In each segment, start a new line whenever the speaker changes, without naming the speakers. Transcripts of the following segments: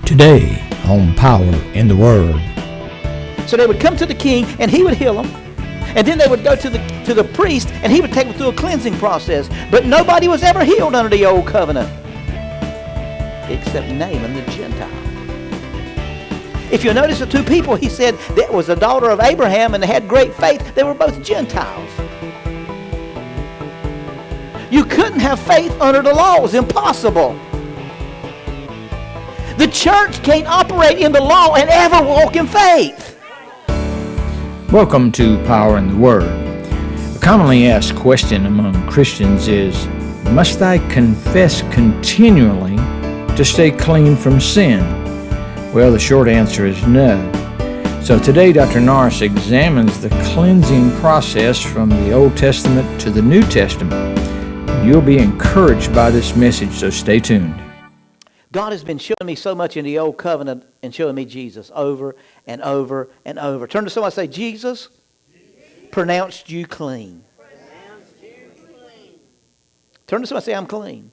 Today on Power in the Word.
So they would come to the king and he would heal them. And then they would go to the priest and he would take them through a cleansing process. But nobody was ever healed under the old covenant except Naaman the Gentile. If you notice the two people he said that was the daughter of Abraham and they had great faith, they were both Gentiles. You couldn't have faith under the law. It was impossible. The church can't operate in the law and ever walk in faith.
Welcome to Power in the Word. A commonly asked question among Christians is, must I confess continually to stay clean from sin? Well, the short answer is no. So today, Dr. Norris examines the cleansing process from the Old Testament to the New Testament. And you'll be encouraged by this message, so stay tuned.
God has been showing me so much in the old covenant and showing me Jesus over and over and over. Turn to someone and say, Jesus pronounced you clean. Turn to someone and say, I'm clean.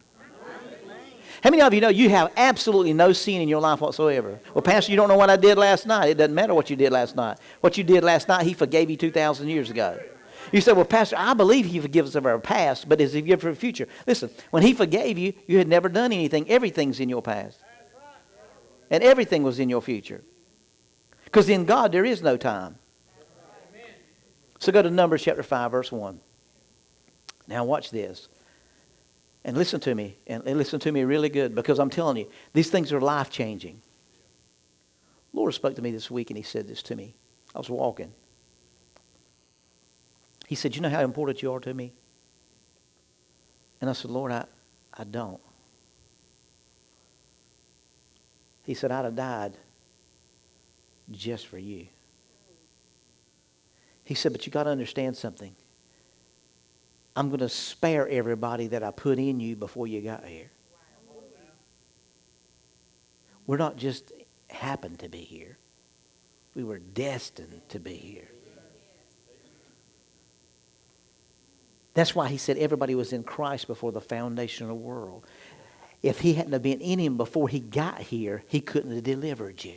How many of you know you have absolutely no sin in your life whatsoever? Well, Pastor, you don't know what I did last night. It doesn't matter what you did last night. What you did last night, He forgave you 2,000 years ago. You say, well, Pastor, I believe He forgives us of our past, but does He forgive for the future? Listen, when He forgave you, you had never done anything. Everything's in your past. And everything was in your future. Because in God, there is no time. So go to Numbers chapter 5, verse 1. Now watch this. And listen to me. And listen to me really good, because I'm telling you, these things are life-changing. The Lord spoke to me this week, and He said this to me. I was walking. He said, you know how important you are to me? And I said, Lord, I don't. He said, I'd have died just for you. He said, but you got to understand something. I'm going to spare everybody that I put in you before you got here. We're not just happened to be here. We were destined to be here. That's why He said everybody was in Christ before the foundation of the world. If He hadn't have been in Him before He got here, He couldn't have delivered you.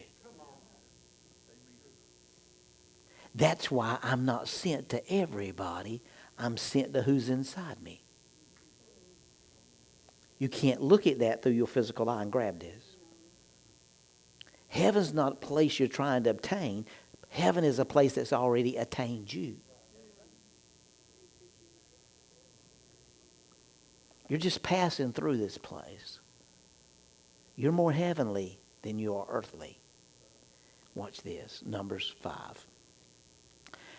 That's why I'm not sent to everybody. I'm sent to who's inside me. You can't look at that through your physical eye and grab this. Heaven's not a place you're trying to obtain. Heaven is a place that's already attained you. You're just passing through this place. You're more heavenly than you are earthly. Watch this, Numbers 5.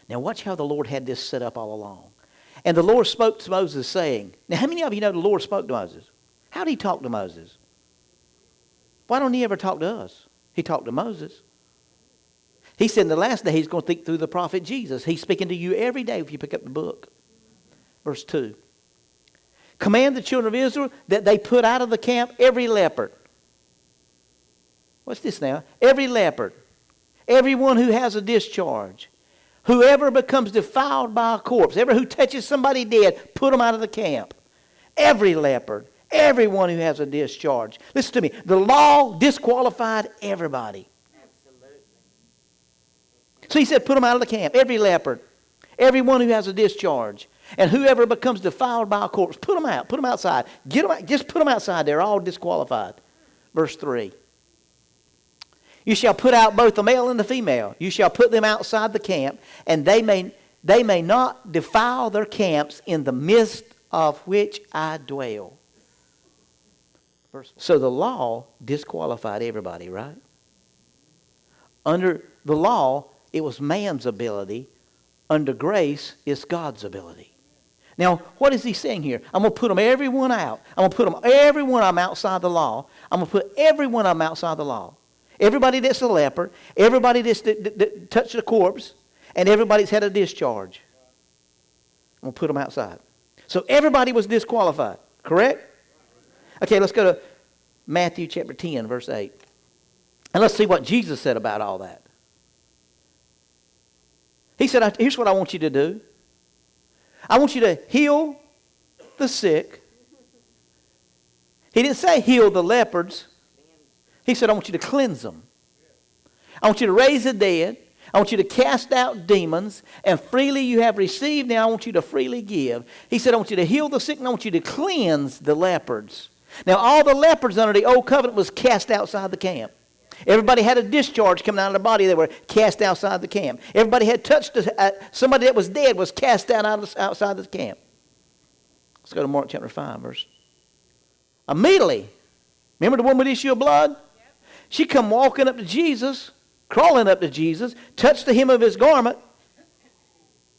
Now watch how the Lord had this set up all along. And the Lord spoke to Moses saying, now how many of you know the Lord spoke to Moses? How did He talk to Moses? Why don't He ever talk to us? He talked to Moses. He said in the last day He's going to speak through the prophet Jesus. He's speaking to you every day if you pick up the book. Verse 2. Command the children of Israel that they put out of the camp every leopard. What's this now? Every leopard. Everyone who has a discharge. Whoever becomes defiled by a corpse. Everyone who touches somebody dead, put them out of the camp. Every leopard. Everyone who has a discharge. Listen to me. The law disqualified everybody. Absolutely. So He said put them out of the camp. Every leopard. Everyone who has a discharge. And whoever becomes defiled by a corpse, put them out. Put them outside. Get them out, just put them outside. They're all disqualified. Verse 3. You shall put out both the male and the female. You shall put them outside the camp, and they may not defile their camps in the midst of which I dwell. So the law disqualified everybody, right? Under the law, it was man's ability. Under grace, it's God's ability. Now, what is He saying here? I'm going to put them everyone out. I'm going to put them everyone I'm outside the law. I'm going to put everyone I'm outside the law. Everybody that's a leper, everybody that's that touched a corpse, and everybody that's had a discharge. I'm going to put them outside. So everybody was disqualified, correct? Okay, let's go to Matthew chapter 10, verse 8. And let's see what Jesus said about all that. He said, here's what I want you to do. I want you to heal the sick. He didn't say heal the leopards. He said, I want you to cleanse them. I want you to raise the dead. I want you to cast out demons. And freely you have received, now I want you to freely give. He said, I want you to heal the sick, and I want you to cleanse the leopards. Now, all the leopards under the old covenant was cast outside the camp. Everybody had a discharge coming out of their body. They were cast outside the camp. Everybody had touched somebody that was dead was cast out outside the camp. Let's go to Mark chapter 5, verse. Immediately, remember the woman with the issue of blood? Yep. She come walking up to Jesus, crawling up to Jesus, touched the hem of his garment,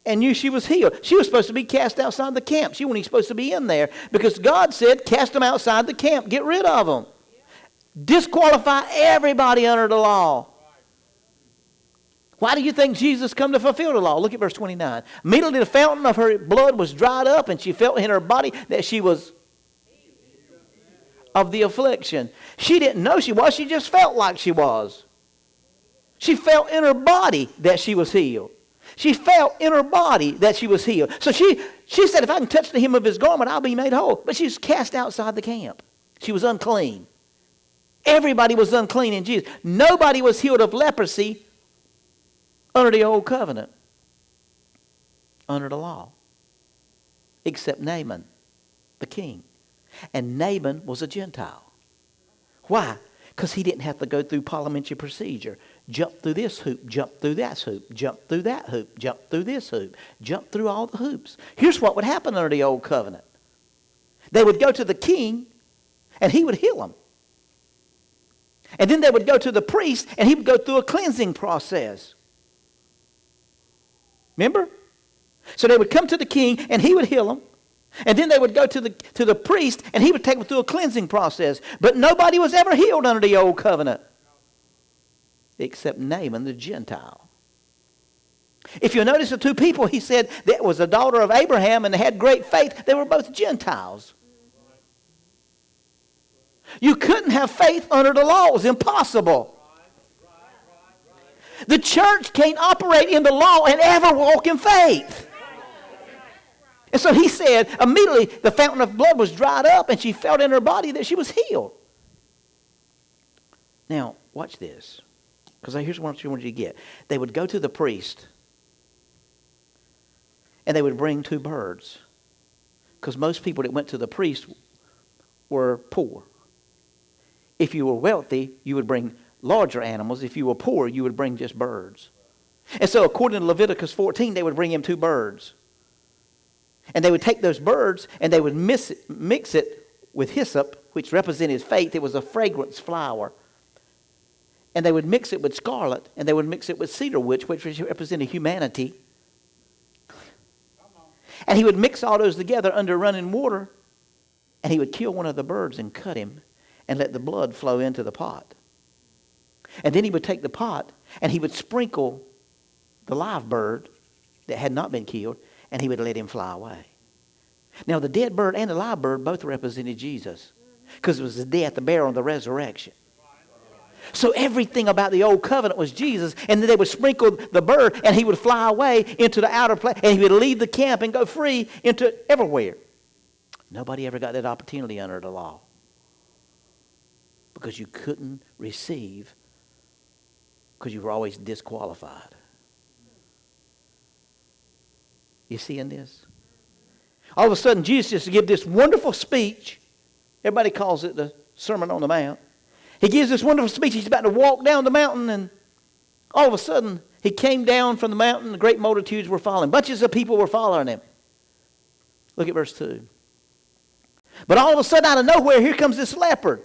and knew she was healed. She was supposed to be cast outside the camp. She wasn't even supposed to be in there because God said, cast them outside the camp. Get rid of them. Disqualify everybody under the law. Why do you think Jesus come to fulfill the law? Look at verse 29. Immediately the fountain of her blood was dried up, and she felt in her body that she was of the affliction. She didn't know she was. She just felt like she was. She felt in her body that she was healed. She felt in her body that she was healed. So she said, if I can touch the hem of his garment, I'll be made whole. But she was cast outside the camp. She was unclean. Everybody was unclean in Jesus. Nobody was healed of leprosy under the old covenant, under the law, except Naaman, the king. And Naaman was a Gentile. Why? Because he didn't have to go through parliamentary procedure. Jump through this hoop, jump through that hoop, jump through that hoop, jump through this hoop, jump through all the hoops. Here's what would happen under the old covenant. They would go to the king, and he would heal them. And then they would go to the priest, and he would go through a cleansing process. Remember? So they would come to the king, and he would heal them. And then they would go to the priest, and he would take them through a cleansing process. But nobody was ever healed under the old covenant, except Naaman the Gentile. If you notice the two people, he said that was a daughter of Abraham, and they had great faith. They were both Gentiles. You couldn't have faith under the law. It was impossible. The church can't operate in the law and ever walk in faith. And so he said, immediately the fountain of blood was dried up, and she felt in her body that she was healed. Now, watch this. Because here's what I want you to get. They would go to the priest, and they would bring 2 birds. Because most people that went to the priest were poor. If you were wealthy, you would bring larger animals. If you were poor, you would bring just birds. And so according to Leviticus 14, they would bring him 2 birds. And they would take those birds, and they would mix it with hyssop, which represented faith. It was a fragrance flower. And they would mix it with scarlet, and they would mix it with cedar wood, which represented humanity. And he would mix all those together under running water, and he would kill one of the birds and cut him and let the blood flow into the pot. And then he would take the pot, and he would sprinkle the live bird that had not been killed, and he would let him fly away. Now, the dead bird and the live bird both represented Jesus, because it was the death, the burial, and the resurrection. So everything about the old covenant was Jesus, and then they would sprinkle the bird, and he would fly away into the outer place, and he would leave the camp and go free into everywhere. Nobody ever got that opportunity under the law, because you couldn't receive, because you were always disqualified. You seeing this? All of a sudden, Jesus just gives this wonderful speech. Everybody calls it the Sermon on the Mount. He gives this wonderful speech. He's about to walk down the mountain, and all of a sudden, he came down from the mountain. The great multitudes were following. Bunches of people were following him. Look at verse 2. But all of a sudden, out of nowhere, here comes this leopard.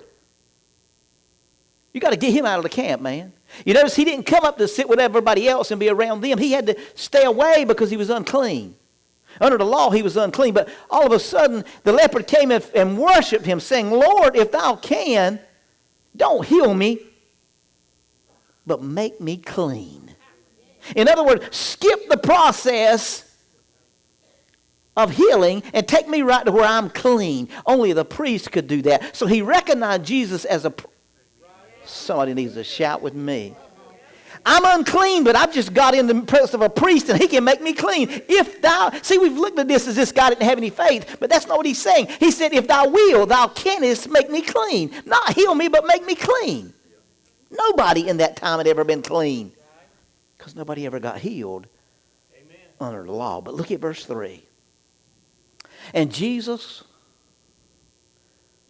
You got to get him out of the camp, man. You notice he didn't come up to sit with everybody else and be around them. He had to stay away because he was unclean. Under the law, he was unclean. But all of a sudden, the leopard came and worshipped him, saying, Lord, if thou can, don't heal me, but make me clean. In other words, skip the process of healing and take me right to where I'm clean. Only the priest could do that. So he recognized Jesus as a... Somebody needs to shout with me. I'm unclean, but I've just got in the presence of a priest, and he can make me clean. If thou... See, we've looked at this as this guy didn't have any faith, but that's not what he's saying. He said, if thou will, thou canst make me clean. Not heal me, but make me clean. Nobody in that time had ever been clean. Because nobody ever got healed under the law. But look at verse 3. And Jesus,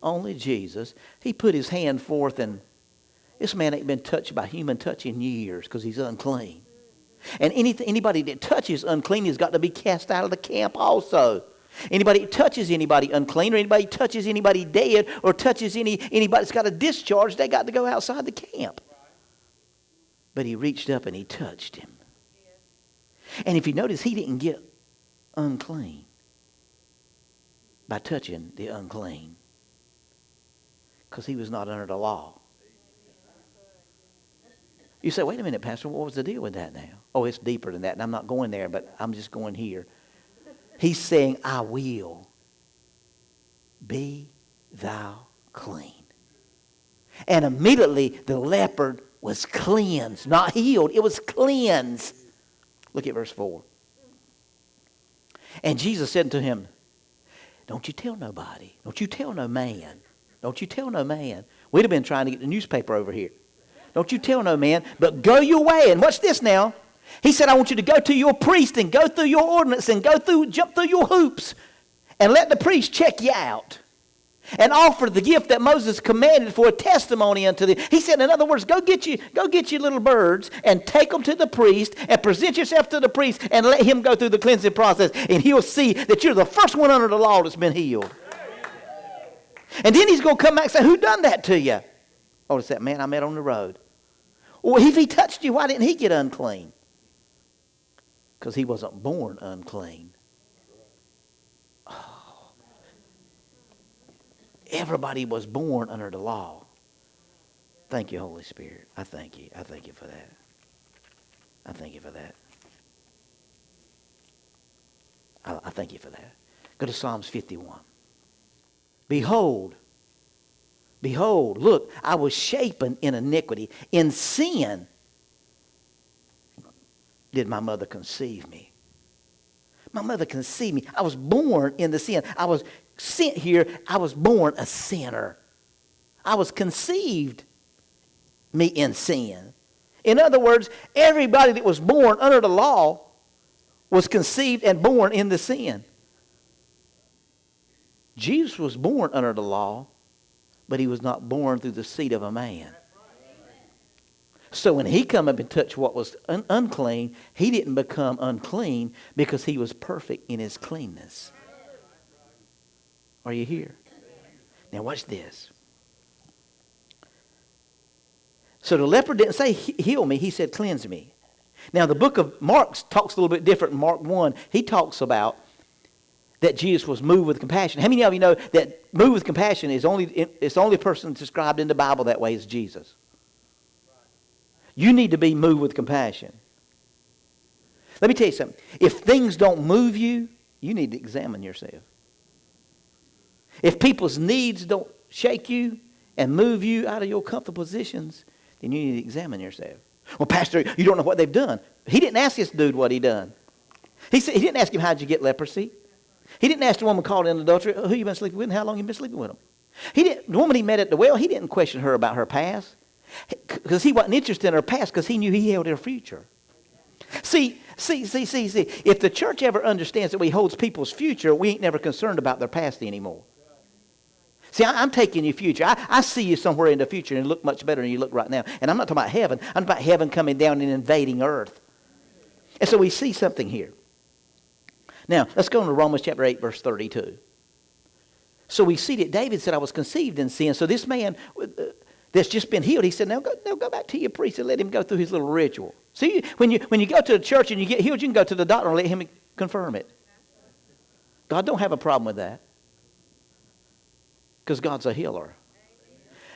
only Jesus, he put his hand forth, and this man ain't been touched by human touch in years because he's unclean. And anybody that touches unclean has got to be cast out of the camp also. Anybody that touches anybody unclean, or anybody touches anybody dead, or touches anybody that's got a discharge, they got to go outside the camp. But he reached up and he touched him. And if you notice, he didn't get unclean by touching the unclean, because he was not under the law. You say, wait a minute, Pastor, what was the deal with that now? Oh, it's deeper than that, and I'm not going there, but I'm just going here. He's saying, I will be thou clean. And immediately the leopard was cleansed, not healed. It was cleansed. Look at verse 4. And Jesus said unto him, don't you tell nobody. Don't you tell no man. Don't you tell no man. We'd have been trying to get the newspaper over here. Don't you tell no man, but go your way. And watch this now. He said, I want you to go to your priest and go through your ordinance and jump through your hoops and let the priest check you out and offer the gift that Moses commanded for a testimony unto thee. He said, in other words, go get your little birds and take them to the priest and present yourself to the priest and let him go through the cleansing process, and he'll see that you're the first one under the law that's been healed. And then he's going to come back and say, who done that to you? Oh, it's that man I met on the road. Well, if he touched you, why didn't he get unclean? Because he wasn't born unclean. Oh. Everybody was born under the law. Thank you, Holy Spirit. I thank you. I thank you for that. I thank you for that. I thank you for that. Go to Psalms 51. Behold, look, I was shapen in iniquity. In sin did my mother conceive me. My mother conceived me. I was born in the sin. I was sent here. I was born a sinner. I was conceived me in sin. In other words, everybody that was born under the law was conceived and born in the sin. Jesus was born under the law, but he was not born through the seed of a man. So when he come up and touched what was unclean, he didn't become unclean because he was perfect in his cleanness. Are you here? Now watch this. So the leper didn't say, heal me. He said, cleanse me. Now the book of Mark talks a little bit different. In Mark 1, he talks about that Jesus was moved with compassion. How many of you know that moved with compassion is it's the only person described in the Bible that way is Jesus? You need to be moved with compassion. Let me tell you something. If things don't move you, you need to examine yourself. If people's needs don't shake you and move you out of your comfortable positions, then you need to examine yourself. Well, Pastor, you don't know what they've done. He didn't ask this dude what he done. He didn't ask him, how'd you get leprosy? He didn't ask the woman caught in adultery, who you been sleeping with and how long you been sleeping with them. The woman he met at the well, he didn't question her about her past. Because he wasn't interested in her past, because he knew he held her future. See. If the church ever understands that we holds people's future, we ain't never concerned about their past anymore. See, I'm taking your future. I see you somewhere in the future and look much better than you look right now. And I'm not talking about heaven. I'm talking about heaven coming down and invading earth. And so we see something here. Now, let's go into Romans chapter 8, verse 32. So we see that David said, I was conceived in sin. So this man that's just been healed, he said, now go back to your priest and let him go through his little ritual. See, when you go to the church and you get healed, you can go to the doctor and let him confirm it. God don't have a problem with that, because God's a healer.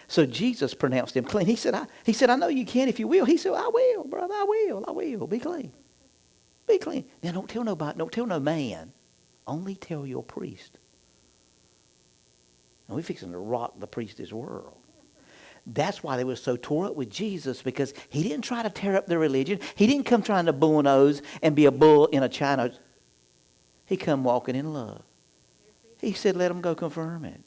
So Jesus pronounced him clean. He said, I know you can if you will. He said, I will, brother, I will. Be clean. Be clean. Now don't tell nobody, don't tell no man. Only tell your priest. And we're fixing to rock the priest's world. That's why they were so tore up with Jesus, because he didn't try to tear up their religion. He didn't come trying to bullnose and be a bull in a china. He come walking in love. He said, let them go confirm it.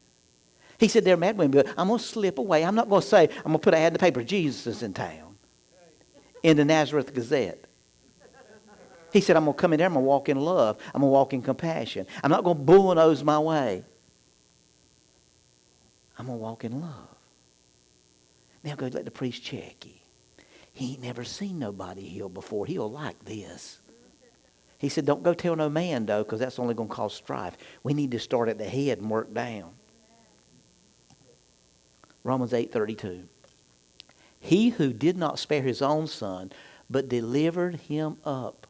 He said, they're mad with me, but I'm going to slip away. I'm not going to say, I'm going to put an ad in the paper, Jesus is in town, in the Nazareth Gazette. He said, I'm going to come in there, I'm going to walk in love. I'm going to walk in compassion. I'm not going to bullnose my way. I'm going to walk in love. Now go let the priest check you. He ain't never seen nobody healed before. He'll like this. He said, don't go tell no man, though, because that's only going to cause strife. We need to start at the head and work down. Romans 8:32. He who did not spare his own son, but delivered him up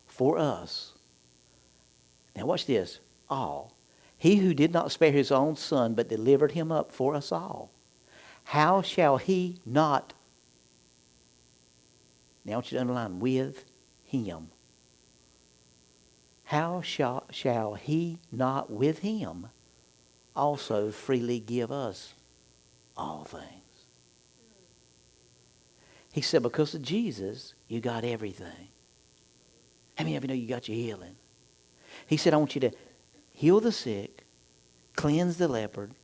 for us. Now watch this. All. He who did not spare his own son, but delivered him up for us all. How shall he not, now I want you to underline, with him. How shall he not with him also freely give us all things? He said, because of Jesus, you got everything. How many of you know you got your healing? He said, I want you to heal the sick, cleanse the leopard,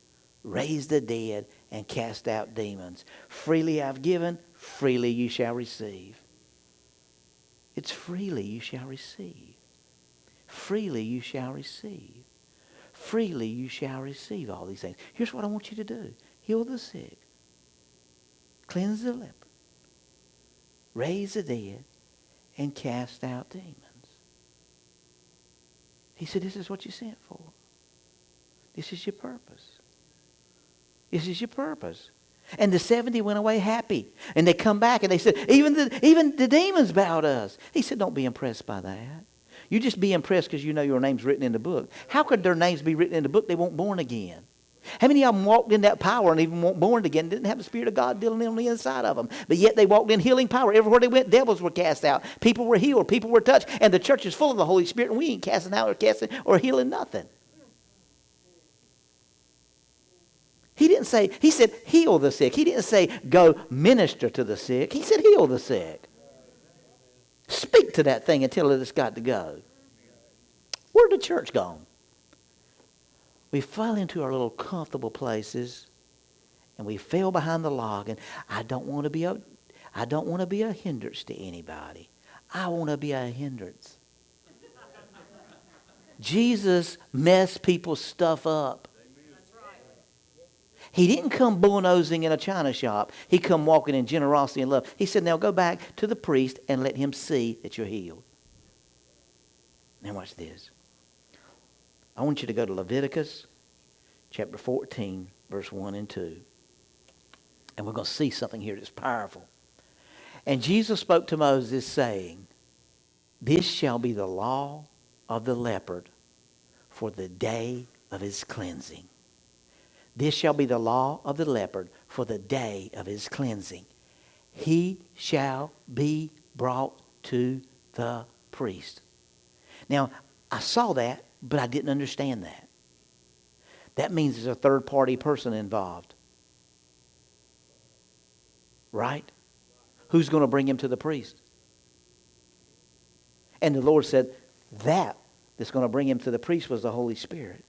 raise the dead, and cast out demons. Freely I've given, freely you shall receive. It's freely you shall receive. Freely you shall receive. Freely you shall receive all these things. Here's what I want you to do. Heal the sick. Cleanse the leper. Raise the dead. And cast out demons. He said, this is what you sent for. This is your purpose. This is your purpose. And the 70 went away happy. And they come back and they said, even the demons bow to us. He said, don't be impressed by that. You just be impressed because you know your name's written in the book. How could their names be written in the book? They weren't born again. How many of them walked in that power and even weren't born again, didn't have the Spirit of God dealing on the inside of them? But yet they walked in healing power. Everywhere they went, devils were cast out. People were healed. People were touched. And the church is full of the Holy Spirit, and we ain't casting out or healing nothing. He didn't say, he said, heal the sick. He didn't say, go minister to the sick. He said, heal the sick. Speak to that thing and tell it it's got to go. Where'd the church gone? We fell into our little comfortable places, and we fell behind the log. And I don't want to be a hindrance to anybody. I want to be a hindrance. Jesus messed people's stuff up. He didn't come bullnosing in a china shop. He come walking in generosity and love. He said, now go back to the priest and let him see that you're healed. Now watch this. I want you to go to Leviticus chapter 14, verse 1 and 2. And we're going to see something here that's powerful. And Jesus spoke to Moses, saying, this shall be the law of the leopard for the day of his cleansing. This shall be the law of the leopard for the day of his cleansing. He shall be brought to the priest. Now, I saw that, but I didn't understand that. That means there's a third-party person involved. Right? Who's going to bring him to the priest? And the Lord said, that's going to bring him to the priest was the Holy Spirit.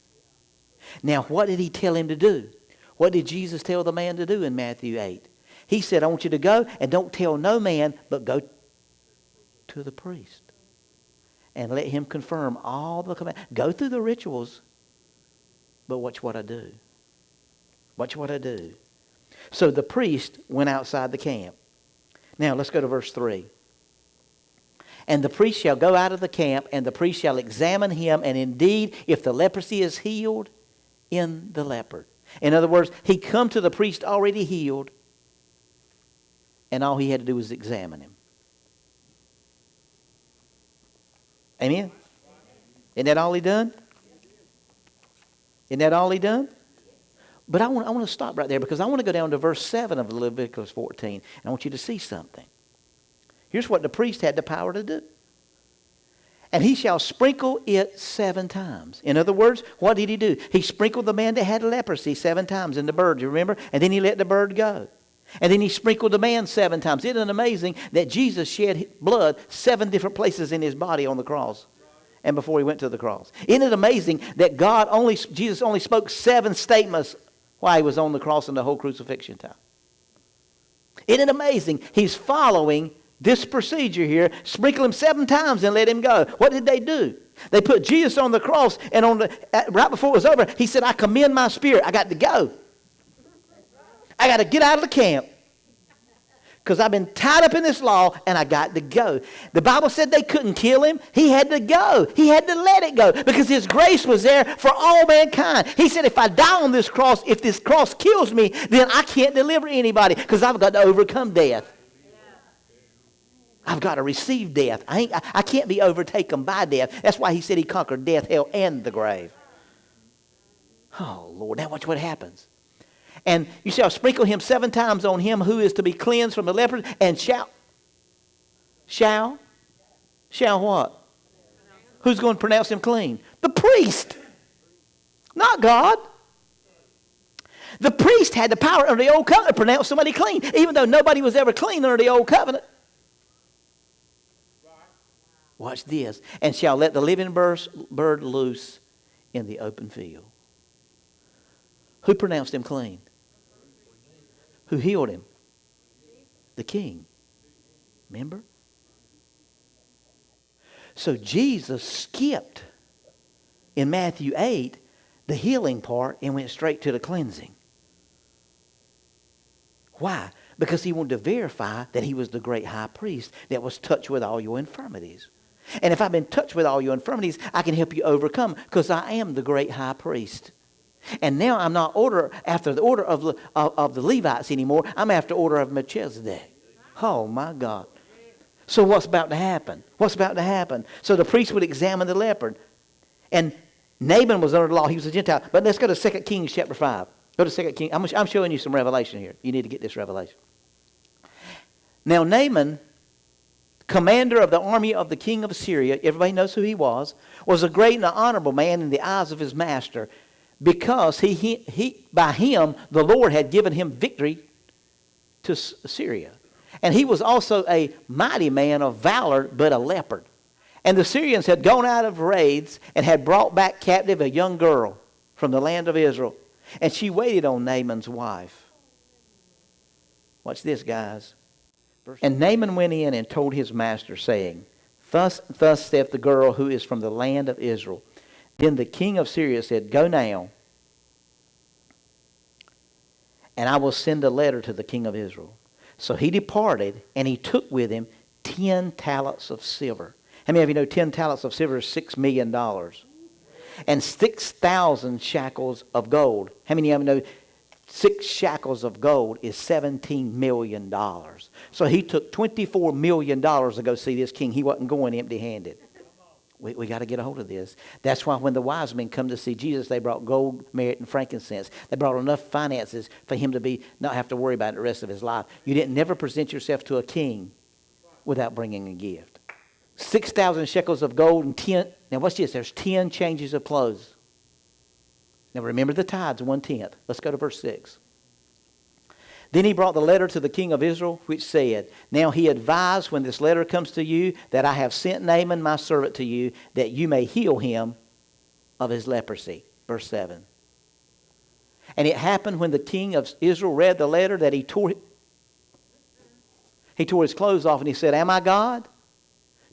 Now, what did he tell him to do? What did Jesus tell the man to do in Matthew 8? He said, I want you to go and don't tell no man, but go to the priest. And let him confirm all the commands. Go through the rituals, but watch what I do. Watch what I do. So the priest went outside the camp. Now, let's go to verse 3. And the priest shall go out of the camp, and the priest shall examine him, and indeed, if the leprosy is healed, in the leopard. In other words, he come to the priest already healed, and all he had to do was examine him. Amen? Isn't that all he done? Isn't that all he done? But I want to stop right there because I want to go down to verse 7 of Leviticus 14, and I want you to see something. Here's what the priest had the power to do. And he shall sprinkle it 7 times. In other words, what did he do? He sprinkled the man that had leprosy 7 times in the bird, you remember? And then he let the bird go. And then he sprinkled the man 7 times. Isn't it amazing that Jesus shed blood 7 different places in his body on the cross and before he went to the cross? Isn't it amazing that Jesus only spoke 7 statements while he was on the cross in the whole crucifixion time. Isn't it amazing? He's following this procedure here. Sprinkle him 7 times and let him go. What did they do? They put Jesus on the cross, and right before it was over, he said, I commend my spirit. I got to go. I got to get out of the camp because I've been tied up in this law, and I got to go. The Bible said they couldn't kill him. He had to go. He had to let it go because his grace was there for all mankind. He said, if I die on this cross, if this cross kills me, then I can't deliver anybody because I've got to overcome death. I've got to receive death. I can't be overtaken by death. That's why he said he conquered death, hell, and the grave. Oh, Lord. Now watch what happens. And you shall sprinkle him 7 times on him who is to be cleansed from the leper, and shall what? Who's going to pronounce him clean? The priest, not God. The priest had the power under the old covenant to pronounce somebody clean, even though nobody was ever clean under the old covenant. Watch this. And shall let the living bird loose in the open field. Who pronounced him clean? Who healed him? The king. Remember? So Jesus skipped in Matthew 8 the healing part and went straight to the cleansing. Why? Because he wanted to verify that he was the great high priest that was touched with all your infirmities. And if I've been touched with all your infirmities, I can help you overcome because I am the great high priest. And now I'm not after the order of the Levites anymore. I'm after order of Melchizedek. Oh, my God. So what's about to happen? What's about to happen? So the priest would examine the leopard. And Naaman was under the law. He was a Gentile. But let's go to 2 Kings chapter 5. Go to 2 Kings. I'm showing you some revelation here. You need to get this revelation. Now Naaman, commander of the army of the king of Syria, everybody knows who he was a great and honorable man in the eyes of his master, because he by him the Lord had given him victory to Syria. And he was also a mighty man of valor, but a leopard. And the Syrians had gone out of raids and had brought back captive a young girl from the land of Israel. And she waited on Naaman's wife. Watch this, guys. And Naaman went in and told his master, saying, Thus saith the girl who is from the land of Israel. Then the king of Syria said, Go now, and I will send a letter to the king of Israel. So he departed, and he took with him 10 talents of silver. How many of you know 10 talents of silver is $6 million? And 6,000 shekels of gold. How many of you know 6 shekels of gold is $17 million? So he took $24 million to go see this king. He wasn't going empty-handed. We got to get a hold of this. That's why when the wise men come to see Jesus, they brought gold, myrrh, and frankincense. They brought enough finances for him to not have to worry about it the rest of his life. You didn't never present yourself to a king without bringing a gift. 6,000 shekels of gold and 10. Now watch this. There's 10 changes of clothes. Now remember the tithes, 1/10. Let's go to verse 6. Then he brought the letter to the king of Israel, which said, Now he advised when this letter comes to you that I have sent Naaman my servant to you, that you may heal him of his leprosy. Verse 7. And it happened when the king of Israel read the letter that he tore his clothes off, and he said, Am I God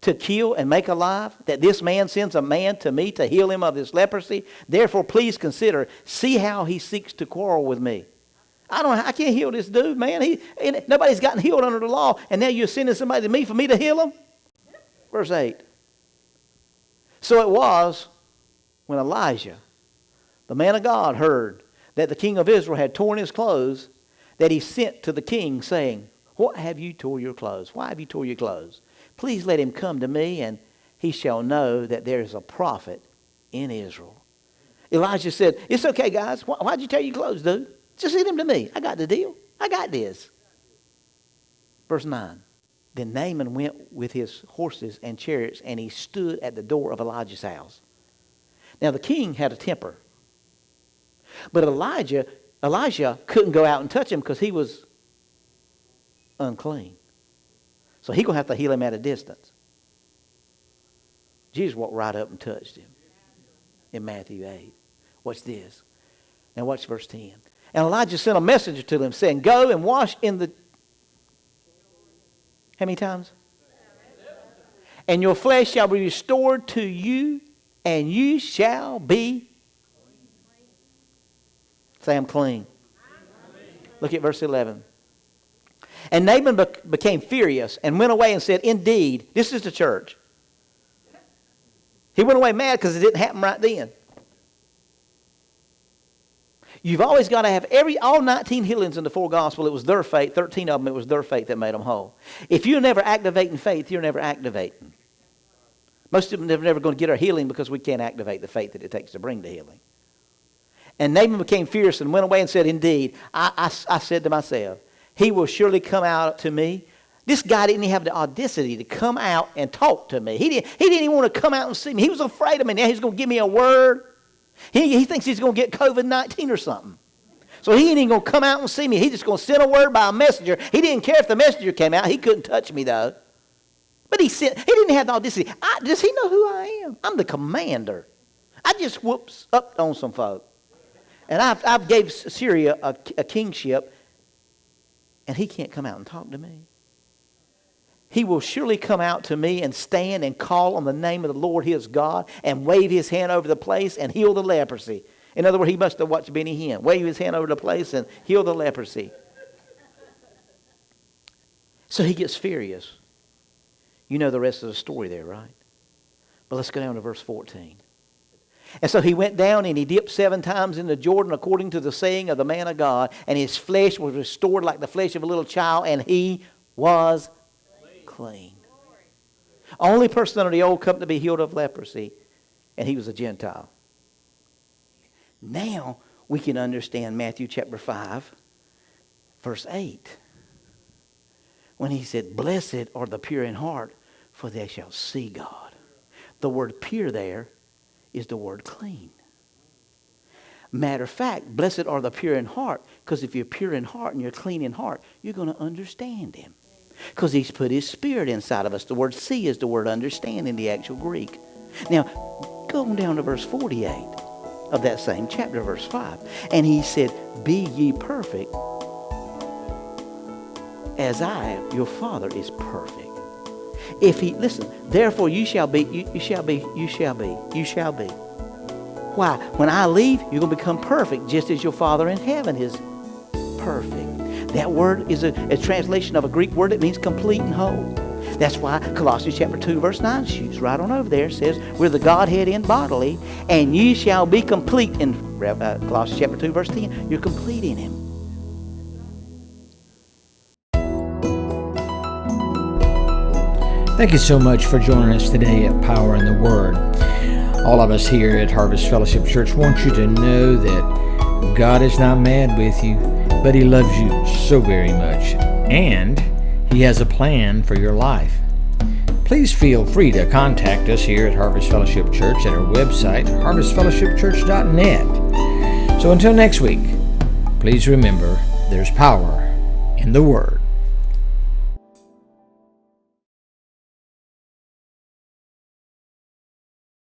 to kill and make alive, that this man sends a man to me to heal him of his leprosy? Therefore please consider, see how he seeks to quarrel with me. I can't heal this dude, man. Nobody's gotten healed under the law, and now you're sending somebody to me for me to heal him? Verse 8. So it was when Elijah, the man of God, heard that the king of Israel had torn his clothes, that he sent to the king, saying, What have you tore your clothes? Why have you tore your clothes? Please let him come to me, and he shall know that there is a prophet in Israel. Elijah said, It's okay, guys. Why'd you tear your clothes, dude? Just send him to me. I got the deal. I got this. Verse 9. Then Naaman went with his horses and chariots, and he stood at the door of Elijah's house. Now the king had a temper. But Elijah couldn't go out and touch him because he was unclean. So he's going to have to heal him at a distance. Jesus walked right up and touched him in Matthew 8. Watch this. Now watch verse 10. And Elijah sent a messenger to them saying, go and wash in the... How many times? And your flesh shall be restored to you, and you shall be... Say, I'm clean. Look at verse 11. And Naaman became furious and went away and said, indeed, this is the church. He went away mad because it didn't happen right then. You've always got to have all 19 healings in the four gospels. It was their faith. 13 of them, it was their faith that made them whole. If you're never activating faith, you're never activating. Most of them are never going to get our healing because we can't activate the faith that it takes to bring the healing. And Naaman became fierce and went away and said, indeed, I said to myself, he will surely come out to me. This guy didn't even have the audacity to come out and talk to me. He didn't even want to come out and see me. He was afraid of me. Now he's going to give me a word. He thinks he's going to get COVID-19 or something. So he ain't even going to come out and see me. He's just going to send a word by a messenger. He didn't care if the messenger came out. He couldn't touch me, though. But he didn't have the audacity. Does he know who I am? I'm the commander. I just whoops up on some folk. And I've gave Syria a kingship, and he can't come out and talk to me. He will surely come out to me and stand and call on the name of the Lord his God and wave his hand over the place and heal the leprosy. In other words, he must have watched Benny Hinn. Wave his hand over the place and heal the leprosy. So he gets furious. You know the rest of the story there, right? But let's go down to verse 14. And so he went down and he dipped 7 times in the Jordan according to the saying of the man of God. And his flesh was restored like the flesh of a little child. And he was clean. Only person under the old covenant to be healed of leprosy. And he was a Gentile. Now we can understand Matthew chapter 5, verse 8. When he said, blessed are the pure in heart, for they shall see God. The word pure there is the word clean. Matter of fact, blessed are the pure in heart, because if you're pure in heart and you're clean in heart, you're going to understand him. Because he's put his spirit inside of us. The word see is the word understand in the actual Greek. Now, go on down to verse 48 of that same chapter, verse 5. And he said, be ye perfect, as I, your Father, is perfect. If he, listen, therefore you shall be. Why? When I leave, you're going to become perfect, just as your Father in heaven is perfect. That word is a translation of a Greek word that means complete and whole. That's why Colossians chapter 2, verse 9 shoots right on over there. It says, we're the Godhead in bodily, and ye shall be complete. In Colossians chapter 2, verse 10, you're complete in him.
Thank you so much for joining us today at Power in the Word. All of us here at Harvest Fellowship Church want you to know that God is not mad with you, but he loves you so very much, and he has a plan for your life. Please feel free to contact us here at Harvest Fellowship Church at our website, harvestfellowshipchurch.net. So until next week, please remember there's power in the Word.